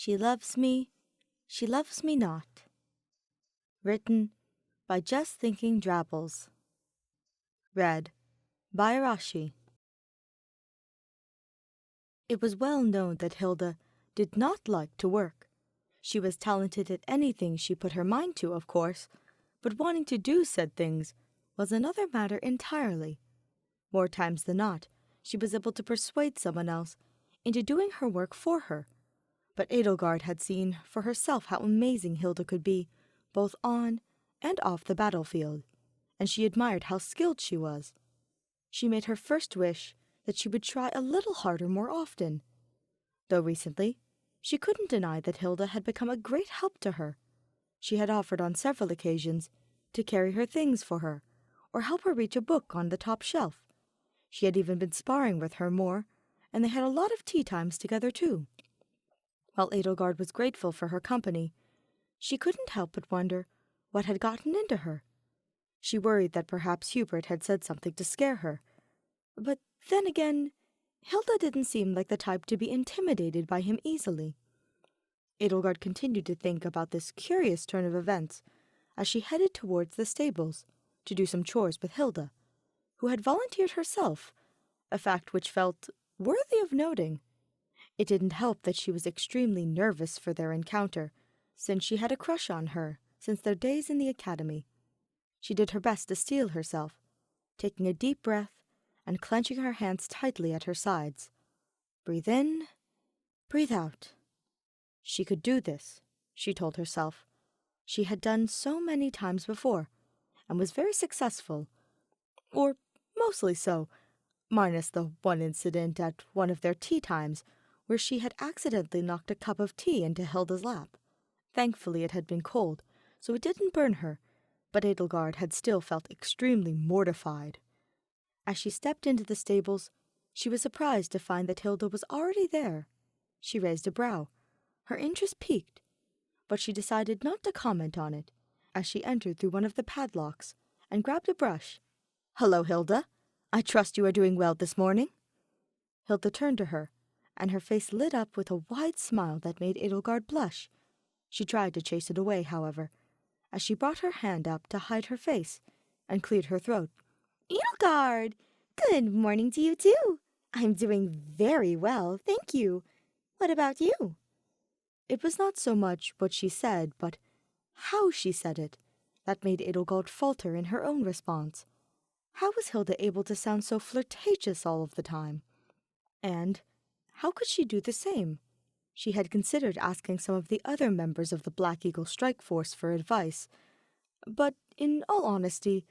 She loves me not. Written by Just Thinking Drabbles. Read by Arashi. It was well known that Hilda did not like to work. She was talented at anything she put her mind to, of course, but wanting to do said things was another matter entirely. More times than not, she was able to persuade someone else into doing her work for her. But Edelgard had seen for herself how amazing Hilda could be, both on and off the battlefield, and she admired how skilled she was. She made her first wish that she would try a little harder more often. Though recently, she couldn't deny that Hilda had become a great help to her. She had offered on several occasions to carry her things for her, or help her reach a book on the top shelf. She had even been sparring with her more, and they had a lot of tea times together too. While Edelgard was grateful for her company, she couldn't help but wonder what had gotten into her. She worried that perhaps Hubert had said something to scare her. But then again, Hilda didn't seem like the type to be intimidated by him easily. Edelgard continued to think about this curious turn of events as she headed towards the stables to do some chores with Hilda, who had volunteered herself, a fact which felt worthy of noting. It didn't help that she was extremely nervous for their encounter, since she had a crush on her since their days in the academy. She did her best to steel herself, taking a deep breath and clenching her hands tightly at her sides. Breathe in, breathe out. She could do this, she told herself. She had done so many times before, and was very successful, or mostly so, minus the one incident at one of their tea times where she had accidentally knocked a cup of tea into Hilda's lap. Thankfully it had been cold, so it didn't burn her, but Edelgard had still felt extremely mortified. As she stepped into the stables, she was surprised to find that Hilda was already there. She raised a brow. Her interest piqued, but she decided not to comment on it as she entered through one of the padlocks and grabbed a brush. "Hello, Hilda. I trust you are doing well this morning." Hilda turned to her, and her face lit up with a wide smile that made Edelgard blush. She tried to chase it away, however, as she brought her hand up to hide her face and cleared her throat. "Edelgard! Good morning to you, too. I'm doing very well, thank you. What about you?" It was not so much what she said, but how she said it, that made Edelgard falter in her own response. How was Hilda able to sound so flirtatious all of the time? And how could she do the same? She had considered asking some of the other members of the Black Eagle Strike Force for advice, but in all honesty,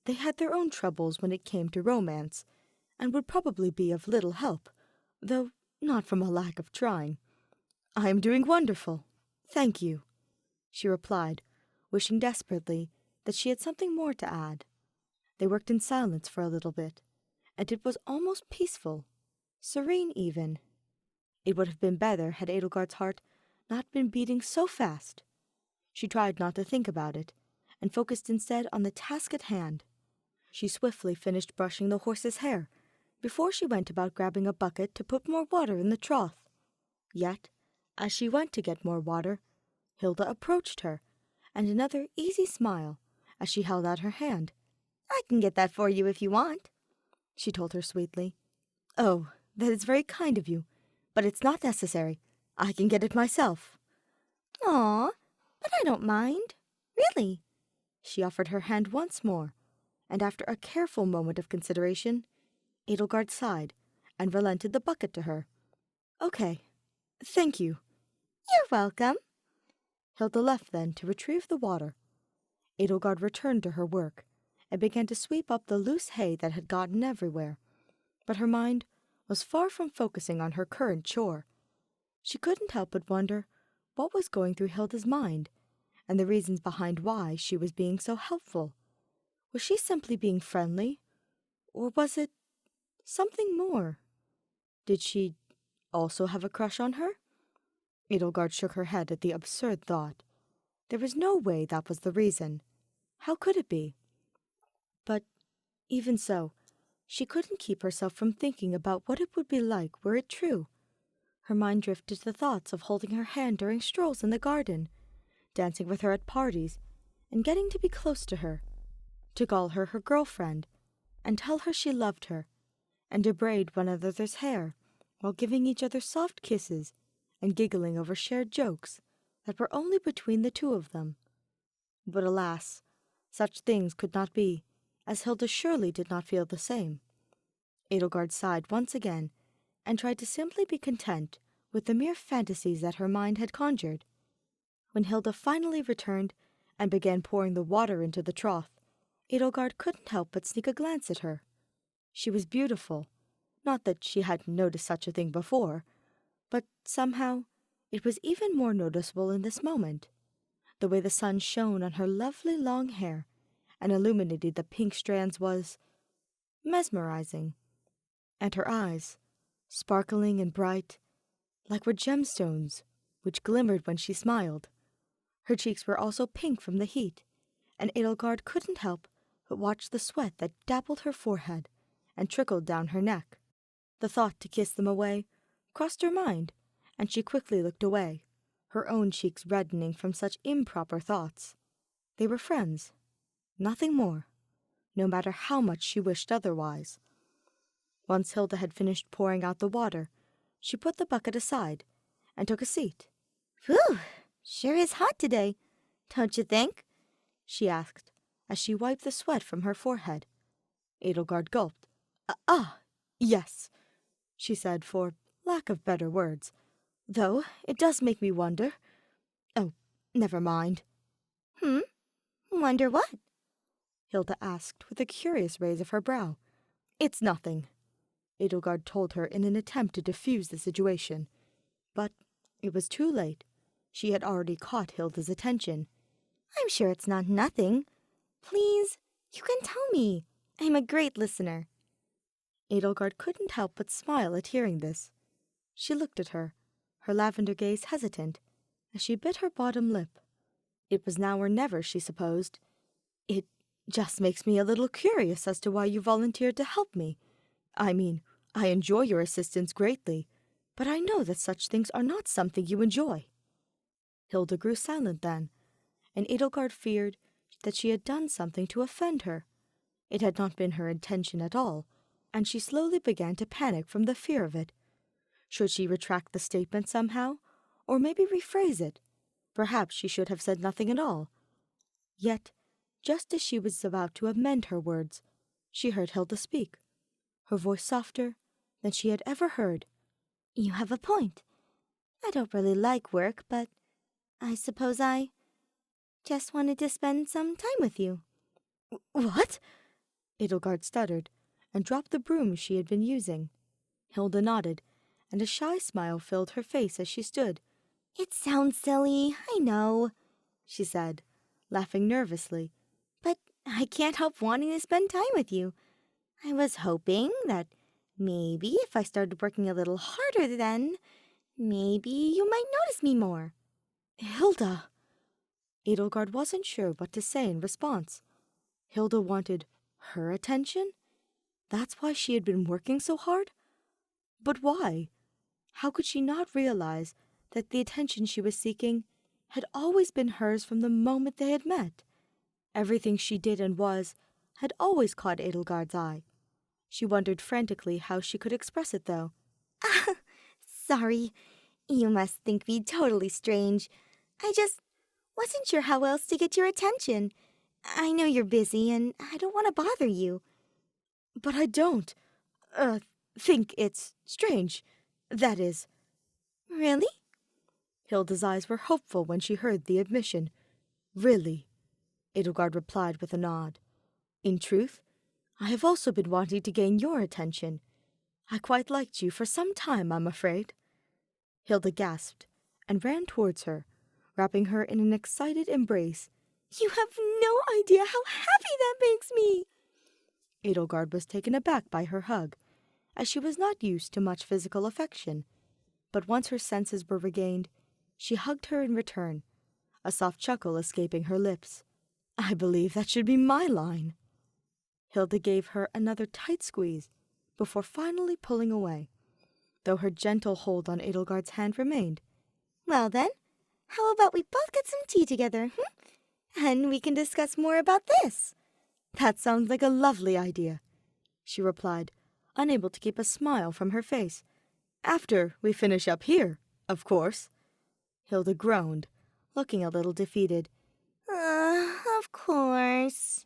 they had their own troubles when it came to romance, and would probably be of little help, though not from a lack of trying. "I am doing wonderful, thank you," she replied, wishing desperately that she had something more to add. They worked in silence for a little bit, and it was almost peaceful, serene even. It would have been better had Edelgard's heart not been beating so fast. She tried not to think about it, and focused instead on the task at hand. She swiftly finished brushing the horse's hair before she went about grabbing a bucket to put more water in the trough. Yet, as she went to get more water, Hilda approached her, and another easy smile as she held out her hand. "I can get that for you if you want," she told her sweetly. "Oh, that is very kind of you, but it's not necessary. I can get it myself." "Aw, but I don't mind. Really." She offered her hand once more, and after a careful moment of consideration, Edelgard sighed and relented the bucket to her. "Okay, thank you." "You're welcome." Hilda left then to retrieve the water. Edelgard returned to her work and began to sweep up the loose hay that had gotten everywhere, but her mind was far from focusing on her current chore. She couldn't help but wonder what was going through Hilda's mind, and the reasons behind why she was being so helpful. Was she simply being friendly, or was it something more? Did she also have a crush on her? Edelgard shook her head at the absurd thought. There was no way that was the reason. How could it be? But even so, she couldn't keep herself from thinking about what it would be like were it true. Her mind drifted to thoughts of holding her hand during strolls in the garden, dancing with her at parties, and getting to be close to her, to call her her girlfriend, and tell her she loved her, and to braid one another's hair, while giving each other soft kisses, and giggling over shared jokes that were only between the two of them. But alas, such things could not be, as Hilda surely did not feel the same. Edelgard sighed once again, and tried to simply be content with the mere fantasies that her mind had conjured. When Hilda finally returned and began pouring the water into the trough, Edelgard couldn't help but sneak a glance at her. She was beautiful, not that she hadn't noticed such a thing before, but somehow it was even more noticeable in this moment. The way the sun shone on her lovely long hair and illuminated the pink strands was mesmerizing. And her eyes, sparkling and bright, like were gemstones, which glimmered when she smiled. Her cheeks were also pink from the heat, and Edelgard couldn't help but watch the sweat that dappled her forehead and trickled down her neck. The thought to kiss them away crossed her mind, and she quickly looked away, her own cheeks reddening from such improper thoughts. They were friends, nothing more, no matter how much she wished otherwise. Once Hilda had finished pouring out the water, she put the bucket aside and took a seat. "Whew, sure is hot today, don't you think?" she asked, as she wiped the sweat from her forehead. Edelgard gulped. Yes," she said, for lack of better words, "though it does make me wonder. Oh, never mind." Wonder what?" Hilda asked with a curious raise of her brow. "It's nothing," Edelgard told her in an attempt to diffuse the situation. But it was too late. She had already caught Hilda's attention. "I'm sure it's not nothing. Please, you can tell me. I'm a great listener." Edelgard couldn't help but smile at hearing this. She looked at her, her lavender gaze hesitant, as she bit her bottom lip. It was now or never, she supposed. "It just makes me a little curious as to why you volunteered to help me. I mean, I enjoy your assistance greatly, but I know that such things are not something you enjoy." Hilda grew silent then, and Edelgard feared that she had done something to offend her. It had not been her intention at all, and she slowly began to panic from the fear of it. Should she retract the statement somehow, or maybe rephrase it? Perhaps she should have said nothing at all. Yet, just as she was about to amend her words, she heard Hilda speak, her voice softer than she had ever heard. "You have a point. I don't really like work, but I suppose I just wanted to spend some time with you." "What?" Edelgard stuttered, and dropped the broom she had been using. Hilda nodded, and a shy smile filled her face as she stood. "It sounds silly, I know," she said, laughing nervously. "But I can't help wanting to spend time with you. I was hoping that maybe if I started working a little harder then, maybe you might notice me more." "Hilda!" Edelgard wasn't sure what to say in response. Hilda wanted her attention? That's why she had been working so hard? But why? How could she not realize that the attention she was seeking had always been hers from the moment they had met? Everything she did and was had always caught Edelgard's eye. She wondered frantically how she could express it, though. "Sorry, you must think me totally strange. I just wasn't sure how else to get your attention. I know you're busy, and I don't want to bother you." "But I don't, think it's strange. That is—" "Really?" Hilda's eyes were hopeful when she heard the admission. "Really," Edelgard replied with a nod. "In truth, I have also been wanting to gain your attention. I quite liked you for some time, I'm afraid." Hilda gasped and ran towards her, wrapping her in an excited embrace. "You have no idea how happy that makes me!" Edelgard was taken aback by her hug, as she was not used to much physical affection. But once her senses were regained, she hugged her in return, a soft chuckle escaping her lips. "I believe that should be my line." Hilda gave her another tight squeeze before finally pulling away. though her gentle hold on Edelgard's hand remained. Well then, how about we both get some tea together, and we can discuss more about this? That sounds like a lovely idea, she replied, unable to keep a smile from her face. After we finish up here, of course. Hilda groaned, looking a little defeated. Of course.